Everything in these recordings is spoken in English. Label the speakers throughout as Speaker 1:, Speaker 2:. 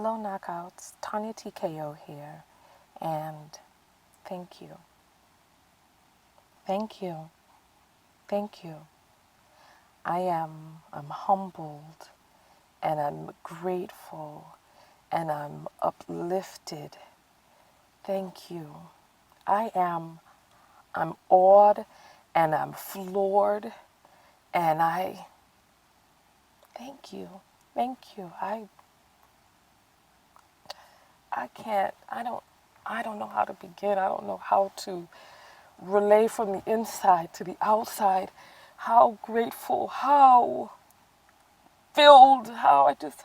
Speaker 1: Hello, Knockouts. Tonya Tko here, and thank you. Thank you. Thank you. I'm humbled, and I'm grateful, and I'm uplifted. Thank you. I'm awed, and I'm floored, and thank you. Thank you. I don't know how to begin. I don't know how to relay from the inside to the outside how grateful, how filled, how I just,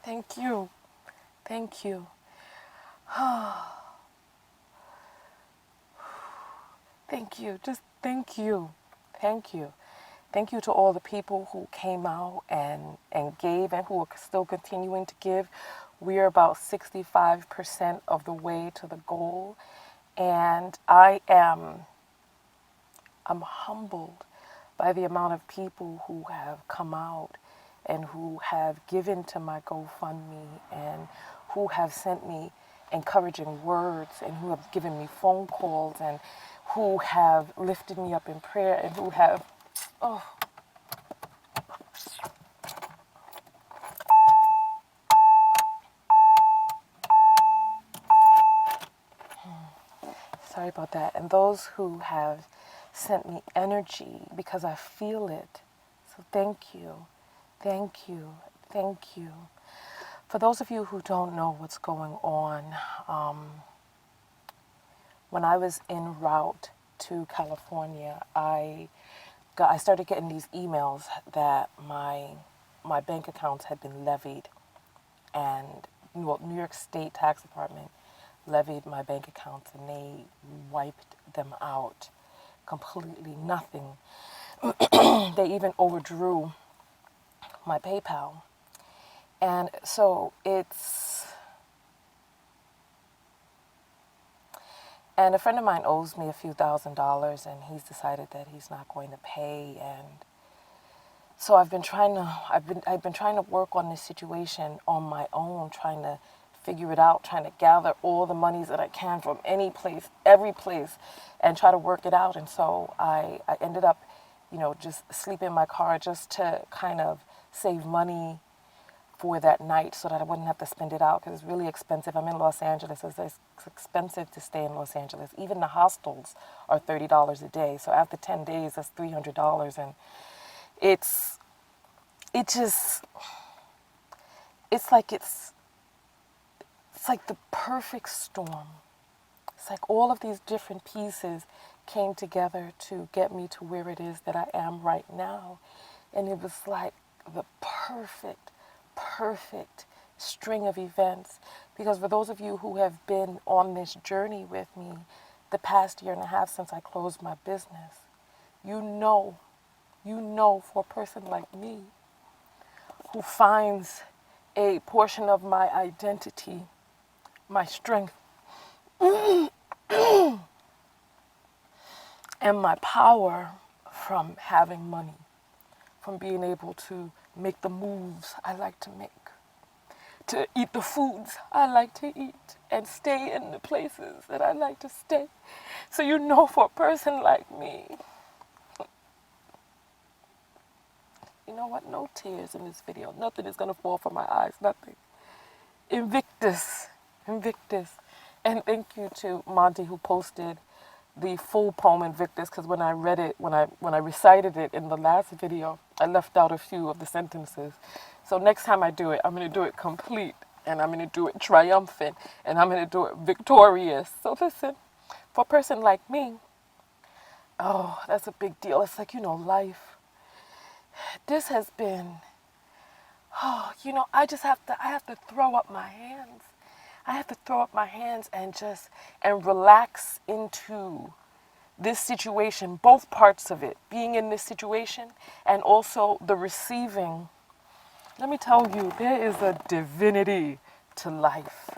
Speaker 1: thank you. Thank you. Thank you. Just thank you. Thank you. Thank you to all the people who came out and gave and who are still continuing to give. We are about 65% of the way to the goal. And I'm humbled by the amount of people who have come out and who have given to my GoFundMe and who have sent me encouraging words and who have given me phone calls and who have lifted me up in prayer and who have, oh, sorry about that. And those who have sent me energy because I feel it. So thank you. Thank you. Thank you. For those of you who don't know what's going on, when I was en route to California, I started getting these emails that my bank accounts had been levied, and New York State Tax Department levied my bank accounts, and they wiped them out completely. Nothing. They even overdrew my PayPal, and so and a friend of mine owes me a few $1,000s, and he's decided that he's not going to pay. And so I've been trying to work on this situation on my own, trying to figure it out, trying to gather all the monies that I can from any place, every place, and try to work it out. And so I ended up, just sleeping in my car just to kind of save money for that night so that I wouldn't have to spend it out, because it's really expensive. I'm in Los Angeles. It's expensive to stay in Los Angeles. Even the hostels are $30 a day. So after 10 days, that's $300. And it's like the perfect storm. It's like all of these different pieces came together to get me to where it is that I am right now. And it was like the perfect string of events. Because for those of you who have been on this journey with me the past year and a half since I closed my business, you know for a person like me who finds a portion of my identity, my strength, and my power from having money, from being able to make the moves I like to make, to eat the foods I like to eat, and stay in the places that I like to stay. So for a person like me, you know what? No tears in this video. Nothing is going to fall from my eyes. Nothing. Invictus. And thank you to Monty, who posted the full poem Invictus, because when I read it, when I recited it in the last video, I left out a few of the sentences. So next time I do it, I'm going to do it complete, and I'm going to do it triumphant, and I'm going to do it victorious. So listen, for a person like me, oh, that's a big deal. It's like, life. This has been, I have to throw up my hands. I have to throw up my hands and relax into this situation, both parts of it, being in this situation and also the receiving. Let me tell you, there is a divinity to life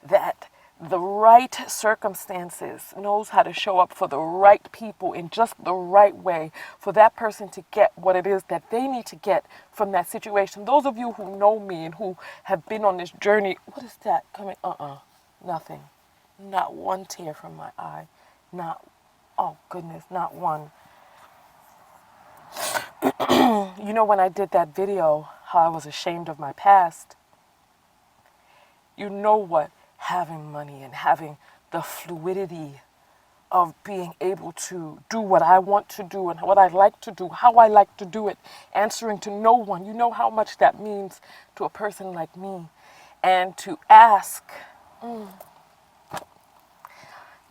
Speaker 1: that the right circumstances, knows how to show up for the right people in just the right way for that person to get what it is that they need to get from that situation. Those of you who know me and who have been on this journey, what is that coming? Nothing. Not one tear from my eye. Not, oh goodness, not one. You know, when I did that video, how I was ashamed of my past, you know what having money and having the fluidity of being able to do what I want to do and what I like to do, how I like to do it, answering to no one. You know how much that means to a person like me. And to ask, you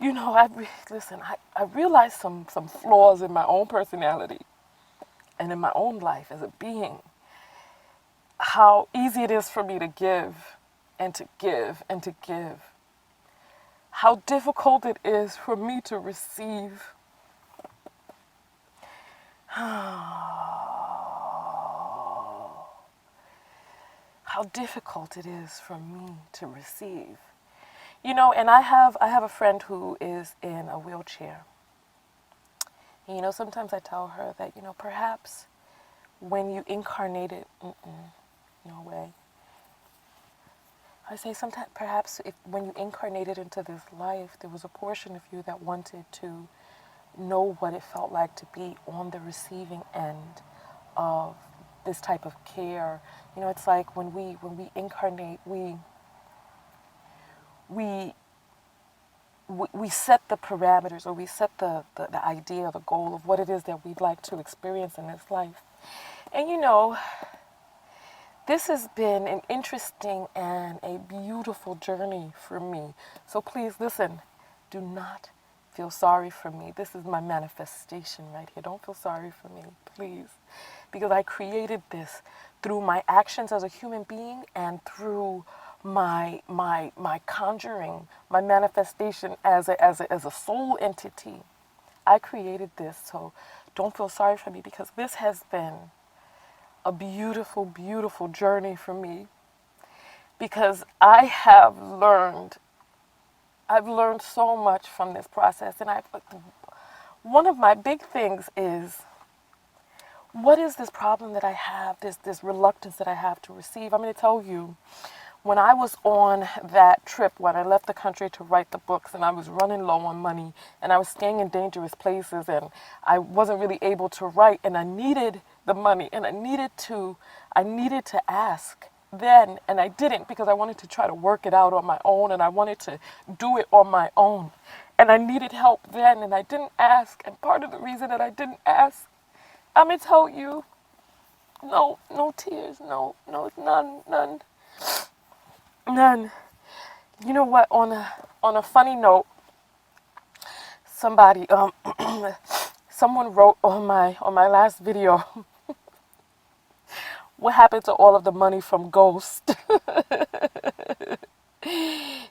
Speaker 1: know, I realized some flaws in my own personality and in my own life as a being. How easy it is for me to give and to give and to give. How difficult it is for me to receive. How difficult it is for me to receive. You know, and I have a friend who is in a wheelchair. And, you know, sometimes I tell her that, you know, perhaps when you incarnated, no way. I say sometimes, perhaps when you incarnated into this life, there was a portion of you that wanted to know what it felt like to be on the receiving end of this type of care. You know, it's like when we incarnate, we set the parameters, or we set the idea, the goal of what it is that we'd like to experience in this life. And you know, this has been an interesting and a beautiful journey for me. So please listen, do not feel sorry for me. This is my manifestation right here. Don't feel sorry for me, please. Because I created this through my actions as a human being and through my conjuring, my manifestation as a soul entity. I created this, so don't feel sorry for me, because this has been a beautiful, beautiful journey for me, because I've learned so much from this process. And one of my big things is, what is this problem that I have, this reluctance that I have to receive? I'm going to tell you, when I was on that trip, when I left the country to write the books, and I was running low on money, and I was staying in dangerous places, and I wasn't really able to write, and I needed the money, and I needed to ask then, and I didn't, because I wanted to try to work it out on my own, and I wanted to do it on my own, and I needed help then, and I didn't ask. And part of the reason that I didn't ask, I'm gonna tell you, no tears, no, none. You know what? On a funny note, somebody someone wrote on my last video, what happened to all of the money from Ghost?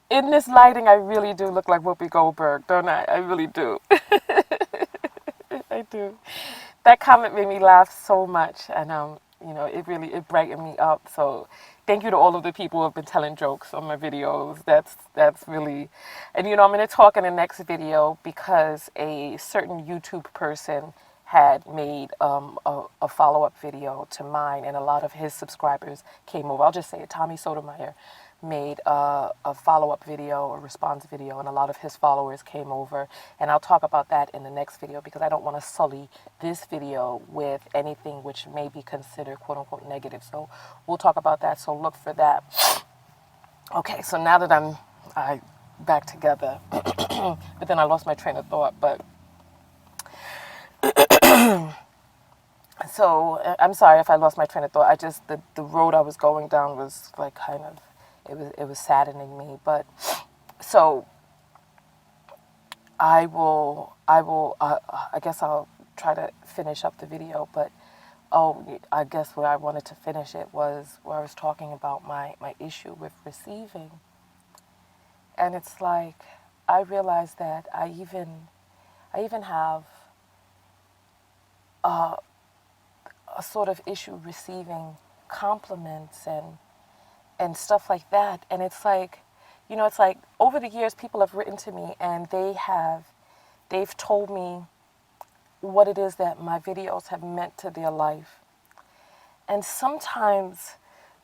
Speaker 1: In this lighting, I really do look like Whoopi Goldberg, don't I? I really do. I do. That comment made me laugh so much, and you know, it brightened me up. So thank you to all of the people who have been telling jokes on my videos. That's really, and you know, I'm going to talk in the next video, because a certain YouTube person had made a follow-up video to mine, and a lot of his subscribers came over. I'll just say it. Tommy Sotomayor made a follow-up video, a response video, and a lot of his followers came over. And I'll talk about that in the next video, because I don't want to sully this video with anything which may be considered quote-unquote negative. So we'll talk about that, so look for that. Okay, so now that I'm back together, but then I lost my train of thought, but so I'm sorry if I lost my train of thought. I just, the road I was going down was like kind of, it was saddening me. But so I guess I'll try to finish up the video. But I guess where I wanted to finish it was where I was talking about my issue with receiving. And it's like, I realized that I even have a sort of issue receiving compliments and stuff like that. And it's like, You know, it's like over the years, people have written to me and they've told me what it is that my videos have meant to their life. And sometimes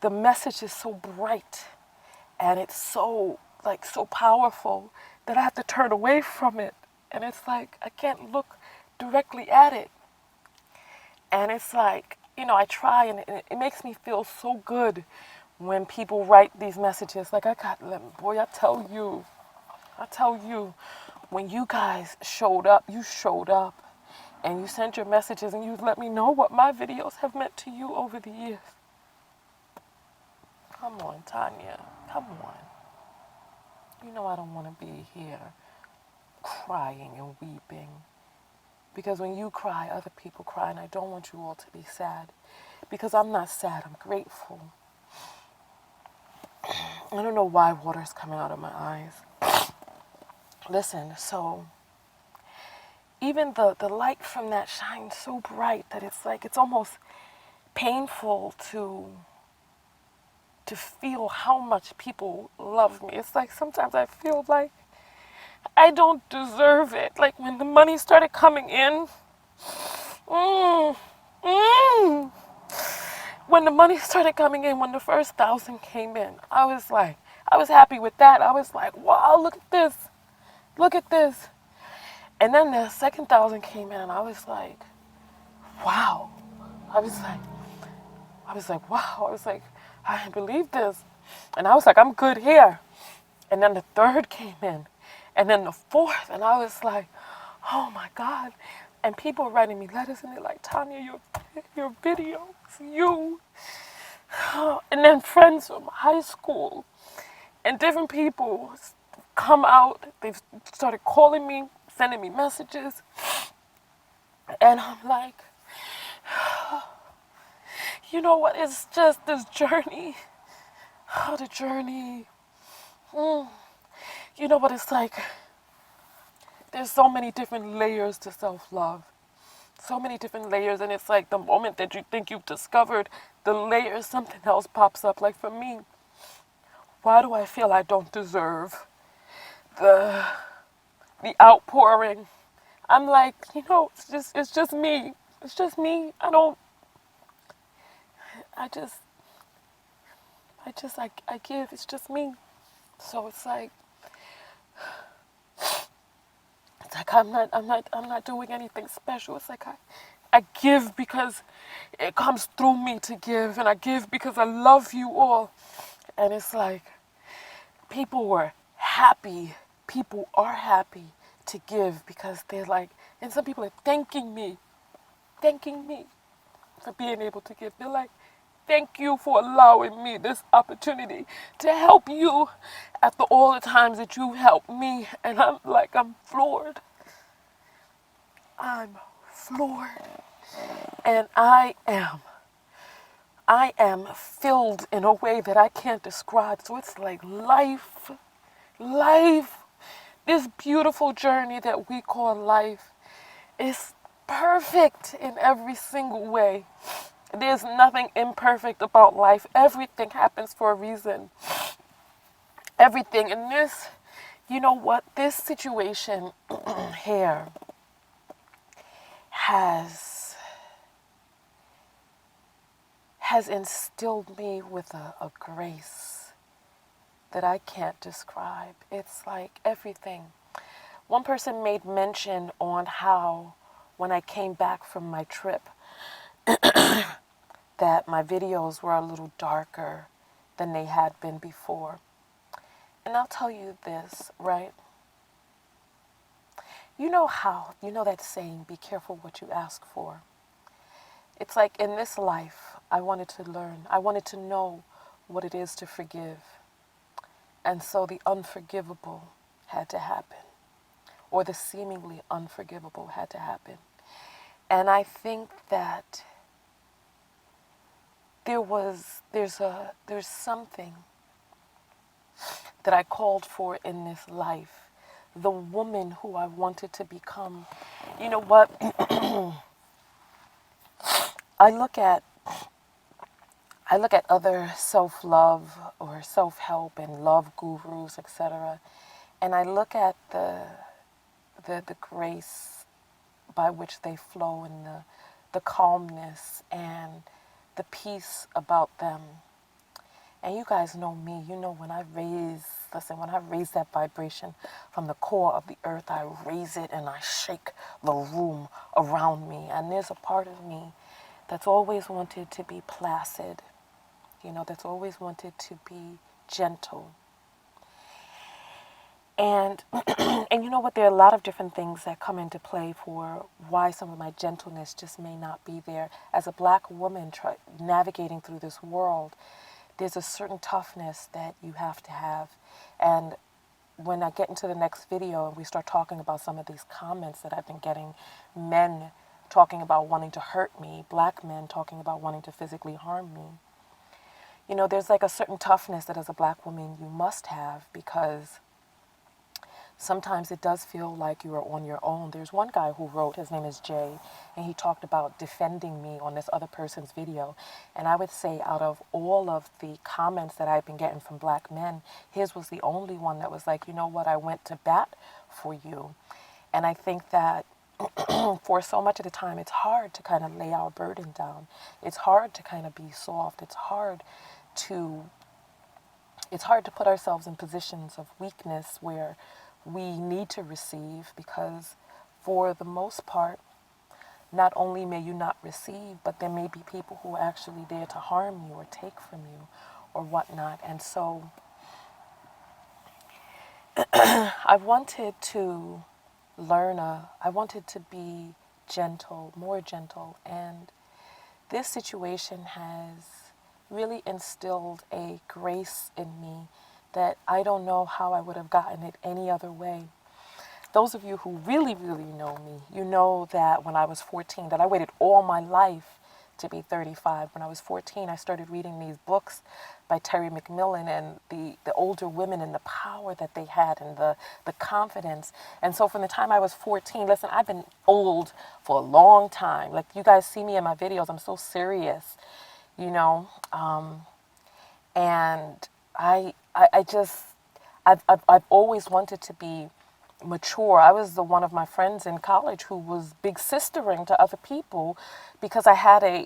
Speaker 1: the message is so bright and it's so powerful that I have to turn away from it. And it's like I can't look directly at it. And it's like, you know, I try and it makes me feel so good when people write these messages. Like, boy, I tell you, when you guys showed up, you showed up. And you sent your messages and you let me know what my videos have meant to you over the years. Come on, Tonya. Come on. You know I don't want to be here crying and weeping. Because when you cry, other people cry, and I don't want you all to be sad. Because I'm not sad, I'm grateful. I don't know why water's coming out of my eyes. Listen, so even the light from that shines so bright that it's almost painful to feel how much people love me. It's like sometimes I feel like I don't deserve it. Like when the money started coming in, when the money started coming in, when the first 1,000 came in, I was happy with that. I was like, wow, look at this. And then the second 1,000 came in and I was like, wow. I was like, wow. I was like, I can't believe this. And I was like, I'm good here. And then the third came in. And then the fourth. And I was like, oh my God. And people writing me letters and they're like, Tonya, your videos, you. And then friends from high school and different people come out. They've started calling me, sending me messages. And I'm like, you know what? It's just this journey. Oh, the journey. You know what it's like? There's so many different layers to self-love. So many different layers. And it's like the moment that you think you've discovered the layers, something else pops up. Like for me, why do I feel I don't deserve the outpouring? I'm like, you know, it's just me. It's just me. I give. It's just me. So it's like I'm not doing anything special. It's like I give because it comes through me to give, and I give because I love you all. And it's like people were happy. People are happy to give because they're like, and some people are thanking me for being able to give. They're like, thank you for allowing me this opportunity to help you after all the times that you helped me. And I'm like, I'm floored. I'm floored. And I am filled in a way that I can't describe. So it's like life, this beautiful journey that we call life is perfect in every single way. There's nothing imperfect about life. Everything happens for a reason. Everything. And this, you know what? This situation here has instilled me with a grace that I can't describe. It's like everything. One person made mention on how when I came back from my trip that my videos were a little darker than they had been before. And I'll tell you this, right? You know that saying, be careful what you ask for. It's like in this life, I wanted to learn. I wanted to know what it is to forgive. And so the unforgivable had to happen. Or the seemingly unforgivable had to happen. And I think that there's something that I called for in this life. The woman who I wanted to become. You know what? I look at other self-love or self-help and love gurus, etc., and I look at the grace by which they flow and the calmness and the peace about them. And you guys know me, you know when I raise that vibration from the core of the earth, I raise it and I shake the room around me. And there's a part of me that's always wanted to be placid, that's always wanted to be gentle. And and you know what, there are a lot of different things that come into play for why some of my gentleness just may not be there. As a black woman navigating through this world, there's a certain toughness that you have to have. And when I get into the next video and we start talking about some of these comments that I've been getting, men talking about wanting to hurt me, black men talking about wanting to physically harm me, there's like a certain toughness that as a black woman you must have, because sometimes it does feel like you are on your own. There's one guy who wrote, his name is Jay, and he talked about defending me on this other person's video. And I would say out of all of the comments that I've been getting from black men, his was the only one that was like, you know what, I went to bat for you. And I think that for so much of the time, it's hard to kind of lay our burden down. It's hard to kind of be soft. It's hard to put ourselves in positions of weakness where we need to receive, because for the most part, not only may you not receive, but there may be people who are actually there to harm you or take from you or whatnot. And so I wanted to I wanted to be gentle, more gentle. And this situation has really instilled a grace in me that I don't know how I would have gotten it any other way. Those of you who really, really know me, you know that when I was 14, that I waited all my life to be 35. When I was 14, I started reading these books by Terry McMillan and the older women and the power that they had and the confidence. And so from the time I was 14, listen, I've been old for a long time. Like you guys see me in my videos, I'm so serious, and I've always wanted to be mature. I was the one of my friends in college who was big sistering to other people because I had I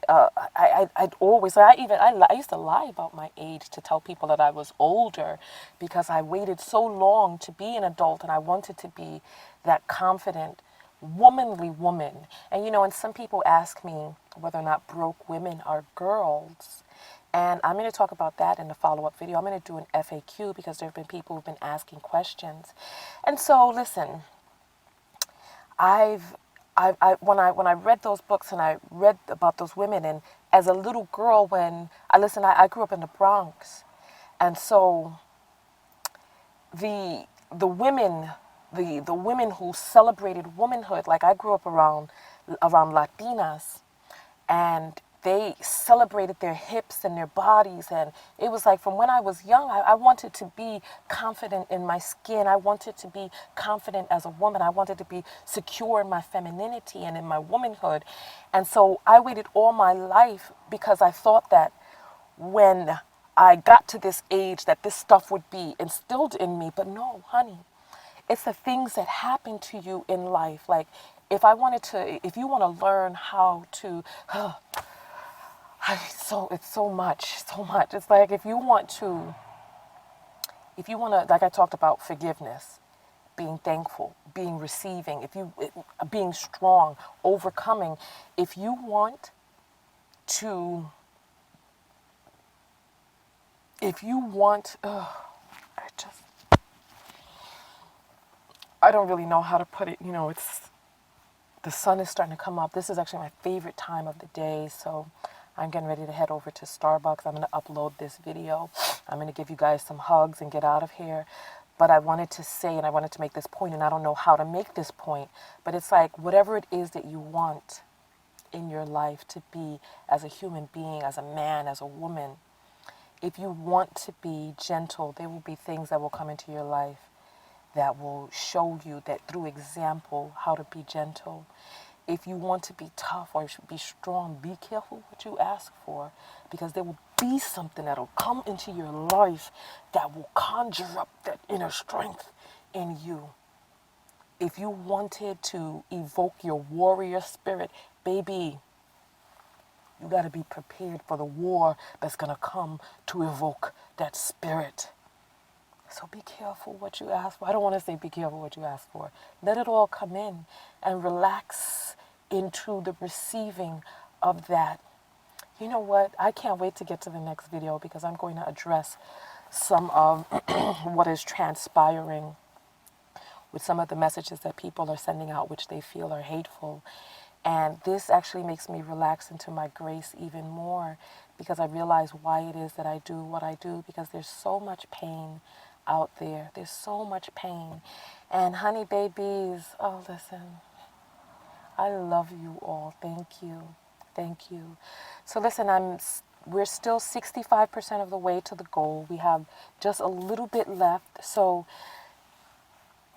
Speaker 1: used to lie about my age to tell people that I was older, because I waited so long to be an adult and I wanted to be that confident, womanly woman. And and some people ask me whether or not broke women are girls. And I'm going to talk about that in the follow-up video. I'm going to do an FAQ because there have been people who've been asking questions. And so, listen, when I read those books and I read about those women, and as a little girl, I grew up in the Bronx, and so the women, the women who celebrated womanhood, like I grew up around Latinas, and they celebrated their hips and their bodies. And it was like from when I was young, I wanted to be confident in my skin. I wanted to be confident as a woman. I wanted to be secure in my femininity and in my womanhood. And so I waited all my life because I thought that when I got to this age that this stuff would be instilled in me. But no, honey, it's the things that happen to you in life. Like if you want to learn how to, it's so much. It's like if you want to, like I talked about forgiveness, being thankful, being receiving, being strong, overcoming. If you want, I don't really know how to put it. The sun is starting to come up. This is actually my favorite time of the day, so I'm getting ready to head over to Starbucks. I'm going to upload this video. I'm going to give you guys some hugs and get out of here. But I wanted to say, and I wanted to make this point, and I don't know how to make this point, but it's like whatever it is that you want in your life to be as a human being, as a man, as a woman, if you want to be gentle, there will be things that will come into your life that will show you that through example how to be gentle. If you want to be tough or be strong, be careful what you ask for, because there will be something that will come into your life that will conjure up that inner strength in you. If you wanted to evoke your warrior spirit, baby, you got to be prepared for the war that's going to come to evoke that spirit. So be careful what you ask for. I don't want to say be careful what you ask for. Let it all come in and relax into the receiving of that. You know what? I can't wait to get to the next video, because I'm going to address some of what is transpiring with some of the messages that people are sending out, which they feel are hateful. And this actually makes me relax into my grace even more, because I realize why it is that I do what I do, because there's so much pain out there. There's so much pain. And honey babies, oh, listen, I love you all. Thank you. Thank you. So listen, we're still 65% of the way to the goal. We have just a little bit left. So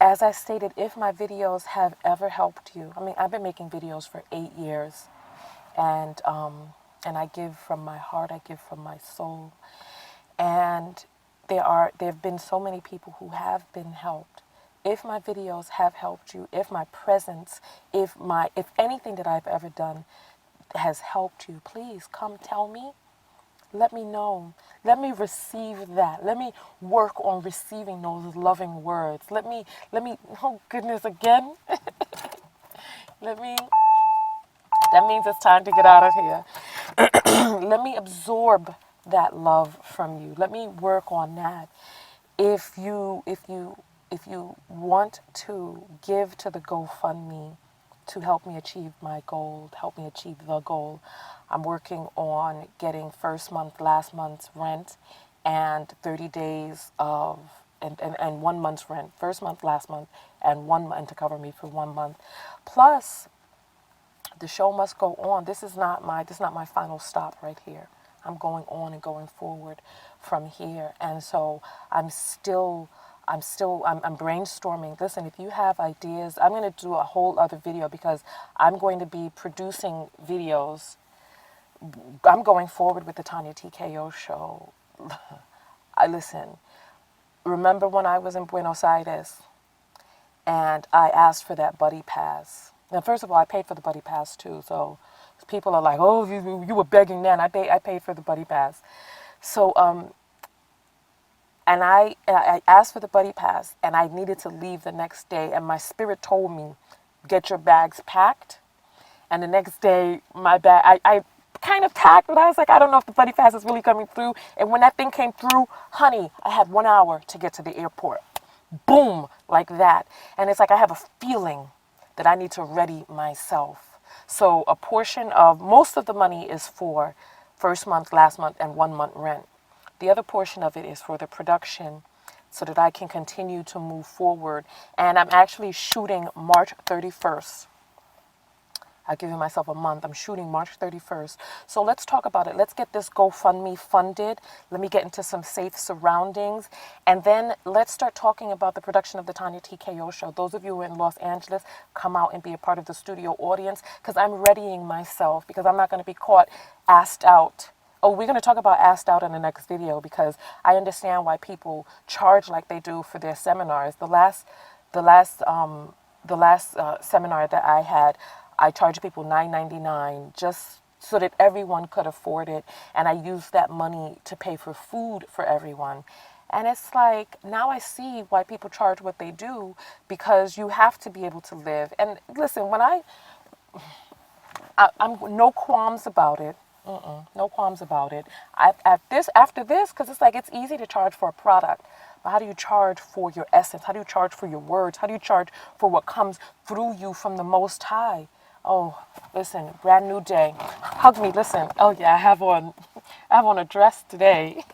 Speaker 1: as I stated, if my videos have ever helped you, I mean, I've been making videos for 8 years, and I give from my heart, I give from my soul. And there have been so many people who have been helped. If my videos have helped you, if my presence, if anything that I've ever done has helped you, please come tell me. Let me know. Let me receive that. Let me work on receiving those loving words. Let me, oh goodness, again. That means it's time to get out of here. Let me absorb that love from you. Let me work on that. If you want to give to the GoFundMe to help me achieve my goal, help me achieve the goal, I'm working on getting first month, last month's rent, and 30 days of and 1 month's rent, first month, last month, and 1 month to cover me for 1 month. Plus, the show must go on. This is not my final stop right here. I'm going on and going forward from here. And so I'm brainstorming. Listen, if you have ideas, I'm going to do a whole other video, because I'm going to be producing videos. I'm going forward with the Tonya Tko show. Listen, remember when I was in Buenos Aires and I asked for that buddy pass? Now, first of all, I paid for the buddy pass too. So people are like, "Oh, you were begging then." I paid for the buddy pass. So and I asked for the buddy pass, and I needed to leave the next day, and my spirit told me, "Get your bags packed." And the next day, my bag, I kind of packed, but I was like, I don't know if the buddy pass is really coming through. And when that thing came through, honey, I had 1 hour to get to the airport. Boom, like that. And it's like I have a feeling that I need to ready myself. So a portion of, most of the money is for first month, last month, and 1 month rent. The other portion of it is for the production, so that I can continue to move forward. And I'm actually shooting March 31st. I've given myself a month. I'm shooting March 31st. So let's talk about it. Let's get this GoFundMe funded. Let me get into some safe surroundings. And then let's start talking about the production of the Tonya Tko show. Those of you who are in Los Angeles, come out and be a part of the studio audience, because I'm readying myself, because I'm not going to be caught asked out. Oh, we're going to talk about asked out in the next video, because I understand why people charge like they do for their seminars. The last seminar that I had, I charged people $9.99 just so that everyone could afford it. And I used that money to pay for food for everyone. And it's like, now I see why people charge what they do, because you have to be able to live. And listen, when I'm no qualms about it. No qualms about it. After this, because it's like, it's easy to charge for a product. But how do you charge for your essence? How do you charge for your words? How do you charge for what comes through you from the Most High? Oh, listen, brand new day. Hug me, listen. Oh yeah, I have on a dress today.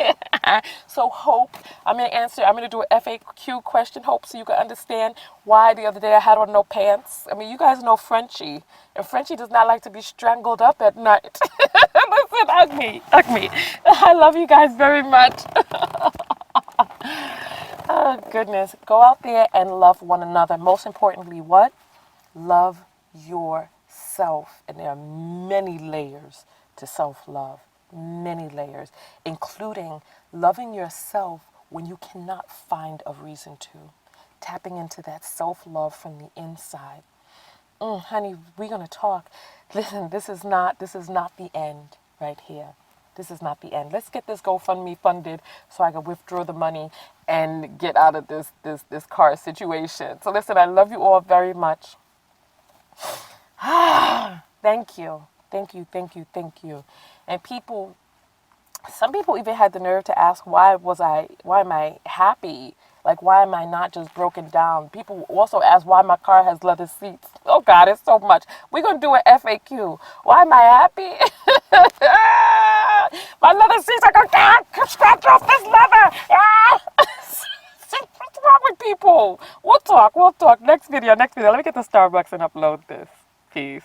Speaker 1: So Hope, I'm going to do an FAQ question, Hope, so you can understand why the other day I had on no pants. I mean, you guys know Frenchie, and Frenchie does not like to be strangled up at night. Listen, hug me. I love you guys very much. Oh, goodness. Go out there and love one another. Most importantly, what? Love yourself. self, and there are many layers to self-love, many layers, including loving yourself when you cannot find a reason to, tapping into that self-love from the inside. Honey, we're gonna talk. Listen, this is not the end right here. This is not the end. Let's get this GoFundMe funded so I can withdraw the money and get out of this car situation. So listen, I love you all very much. Thank you. Thank you, thank you, thank you. And some people even had the nerve to ask why am I happy? Like, why am I not just broken down? People also ask why my car has leather seats. Oh God, it's so much. We're going to do an FAQ. Why am I happy? My leather seats are going to scratch off this leather. What's wrong with people? We'll talk. Next video. Let me get to Starbucks and upload this. Peace.